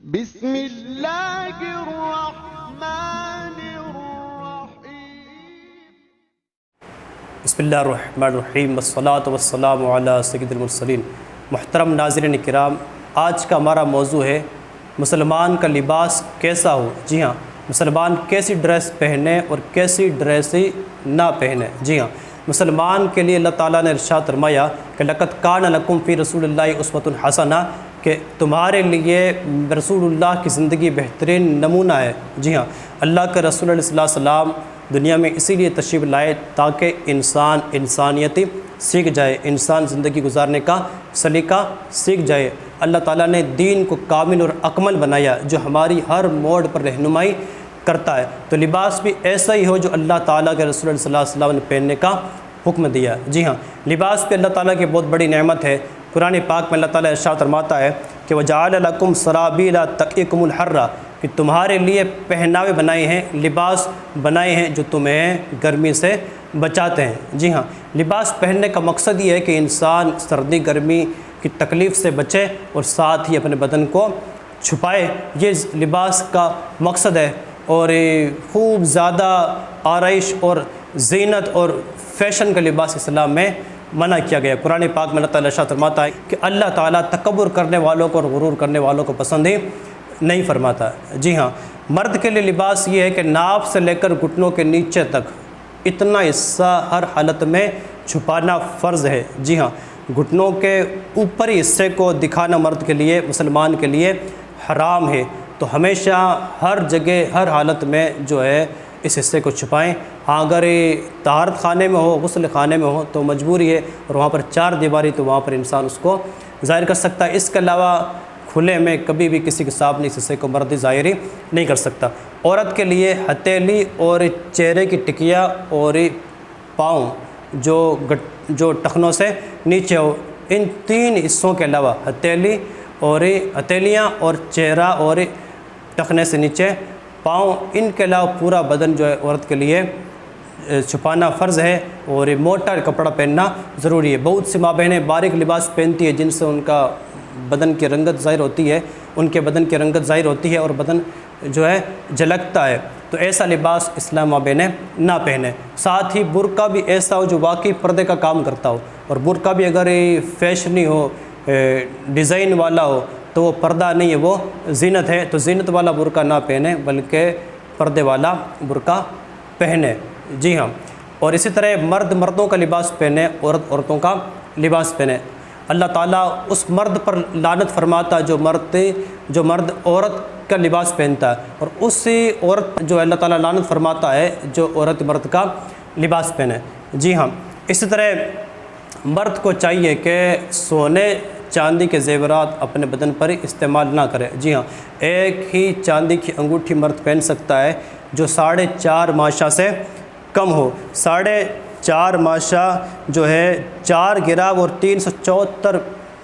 بسم اللہ الرحمن الرحیم بسم اللہ الرحمن الرحیم والصلاة والسلام علی سید المرسلین۔ محترم ناظرین کرام، آج کا ہمارا موضوع ہے مسلمان کا لباس کیسا ہو۔ جی ہاں، مسلمان کیسی ڈریس پہنے اور کیسی ڈریس نہ پہنے۔ جی ہاں، مسلمان کے لیے اللہ تعالیٰ نے ارشاد فرمایا کہ لقد کان لکم فی رسول اللہ اسوۃ حسنہ، کہ تمہارے لیے رسول اللہ کی زندگی بہترین نمونہ ہے۔ جی ہاں، اللہ کے رسول علیہ السلام دنیا میں اسی لیے تشریف لائے تاکہ انسان انسانیتی سیکھ جائے، انسان زندگی گزارنے کا سلیقہ سیکھ جائے۔ اللہ تعالیٰ نے دین کو کامل اور اکمل بنایا جو ہماری ہر موڑ پر رہنمائی کرتا ہے، تو لباس بھی ایسا ہی ہو جو اللہ تعالیٰ کے رسول صلی اللہ علیہ وسلم نے پہننے کا حکم دیا۔ جی ہاں، لباس پہ اللہ تعالیٰ کی بہت بڑی نعمت ہے۔ قرآن پاک میں اللہ تعالیٰ ارشاد فرماتا ہے کہ وَجَعَلَ لَكُمْ سَرَابِيلَ تَقِيكُمُ الْحَرَّ، کہ تمہارے لیے پہناوے بنائے ہیں، لباس بنائے ہیں جو تمہیں گرمی سے بچاتے ہیں۔ جی ہاں، لباس پہننے کا مقصد یہ ہے کہ انسان سردی گرمی کی تکلیف سے بچے اور ساتھ ہی اپنے بدن کو چھپائے، یہ لباس کا مقصد ہے۔ اور خوب زیادہ آرائش اور زینت اور فیشن کا لباس اسلام میں منع کیا گیا۔ قرآن پاک میں اللہ تعالیٰ ارشاد فرماتا ہے کہ اللہ تعالیٰ تکبر کرنے والوں کو اور غرور کرنے والوں کو پسند ہی نہیں فرماتا۔ جی ہاں، مرد کے لیے لباس یہ ہے کہ ناف سے لے کر گھٹنوں کے نیچے تک اتنا حصہ ہر حالت میں چھپانا فرض ہے۔ جی ہاں، گھٹنوں کے اوپری حصے کو دکھانا مرد کے لیے، مسلمان کے لیے حرام ہے، تو ہمیشہ ہر جگہ ہر حالت میں جو ہے اس حصے کو چھپائیں۔ ہاں، اگر طہارت خانے میں ہو، غسل خانے میں ہو تو مجبوری ہے، اور وہاں پر چار دیواری تو وہاں پر انسان اس کو ظاہر کر سکتا ہے۔ اس کے علاوہ کھلے میں کبھی بھی کسی کے سامنے اس حصے کو مرد ظاہری نہیں کر سکتا۔ عورت کے لیے ہتھیلی اور چہرے کی ٹکیا اور پاؤں جو ٹخنوں سے نیچے ہو، ان تین حصوں کے علاوہ ہتھیلیاں اور چہرہ اور ٹخنے سے نیچے پاؤں، ان کے علاوہ پورا بدن جو ہے عورت کے لیے چھپانا فرض ہے، اور موٹا کپڑا پہننا ضروری ہے۔ بہت سی ماں بہنیں باریک لباس پہنتی ہے جن سے ان کا بدن کی رنگت ظاہر ہوتی ہے، ان کے بدن کی رنگت ظاہر ہوتی ہے اور بدن جو ہے جھلکتا ہے، تو ایسا لباس اسلام ماں بہنیں نہ پہنیں۔ ساتھ ہی برقع بھی ایسا ہو جو واقعی پردے کا کام کرتا ہو، اور برقع بھی اگر فیشنی ہو، ڈیزائن والا ہو تو وہ پردہ نہیں ہے، وہ زینت ہے، تو زینت والا برقع نہ پہنیں بلکہ پردے والا برقع پہنیں۔ جی ہاں، اور اسی طرح مرد مردوں کا لباس پہنے، عورت عورتوں کا لباس پہنے۔ اللہ تعالیٰ اس مرد پر لعنت فرماتا ہے جو مرد عورت کا لباس پہنتا ہے، اور اسی عورت جو اللہ تعالیٰ لعنت فرماتا ہے جو عورت مرد کا لباس پہنے۔ جی ہاں، اسی طرح مرد کو چاہیے کہ سونے چاندی کے زیورات اپنے بدن پر استعمال نہ کرے۔ جی ہاں، ایک ہی چاندی کی انگوٹھی مرد پہن سکتا ہے جو 4.5 ماشا سے کم ہو۔ 4.5 ماشا جو ہے 4 گرام اور 374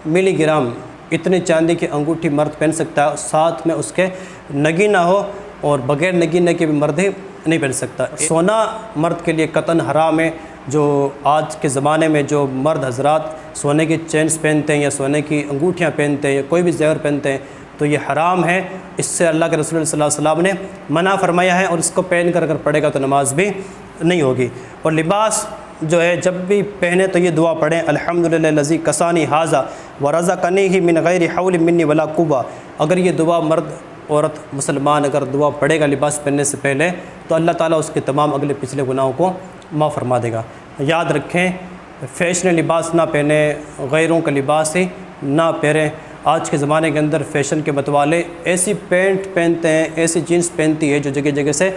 ملی گرام اتنی چاندی کی انگوٹھی مرد پہن سکتا ہے، ساتھ میں اس کے نگینہ ہو، اور بغیر نگینے کے بھی مرد ہی نہیں پہن سکتا۔ سونا مرد کے لیے قطعاً حرام ہے۔ جو آج کے زمانے میں جو مرد حضرات سونے کی چینز پہنتے ہیں یا سونے کی انگوٹھیاں پہنتے ہیں یا کوئی بھی زیور پہنتے ہیں تو یہ حرام ہے، اس سے اللہ کے رسول صلی اللہ علیہ وسلم نے منع فرمایا ہے، اور اس کو پہن کر اگر پڑھے گا تو نماز بھی نہیں ہوگی۔ اور لباس جو ہے جب بھی پہنے تو یہ دعا پڑھیں، الحمدللہ الذی کسانی ھذا ورزقنی من غیر حول منی ولا قوہ۔ اگر یہ دعا مرد عورت مسلمان اگر دعا پڑھے گا لباس پہننے سے پہلے تو اللہ تعالیٰ اس کے تمام اگلے پچھلے گناہوں کو معاف فرما دے گا۔ یاد رکھیں، فیشن لباس نہ پہنیں، غیروں کا لباس ہی نہ پہنیں۔ آج کے زمانے کے اندر فیشن کے متوالے ایسی پینٹ پہنتے ہیں، ایسی جینس پہنتی ہے جو جگہ جگہ سے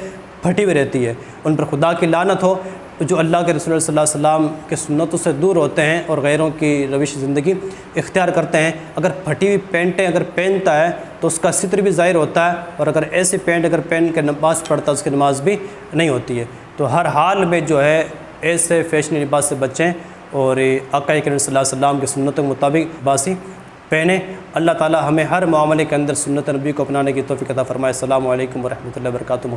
پھٹی ہوئی رہتی ہے، ان پر خدا کی لعنت ہو۔ جو اللہ کے رسول صلی اللہ علیہ وسلم کے سنتوں سے دور ہوتے ہیں اور غیروں کی روش زندگی اختیار کرتے ہیں، اگر پھٹی ہوئی پینٹیں اگر پہنتا ہے تو اس کا ستر بھی ظاہر ہوتا ہے، اور اگر ایسی پینٹ اگر پہن کے نماز پڑھتا ہے اس کی نماز بھی نہیں ہوتی ہے۔ تو ہر حال میں جو ہے ایسے فیشنی لباس سے بچیں، اور آقا کریم صلی اللہ علیہ وسلم کی سنتوں کے مطابق لباس پہنیں۔ اللہ تعالیٰ ہمیں ہر معاملے کے اندر سنت نبی کو اپنانے کی توفیق عطا فرمائے۔ السلام علیکم ورحمۃ اللہ وبرکاتہ۔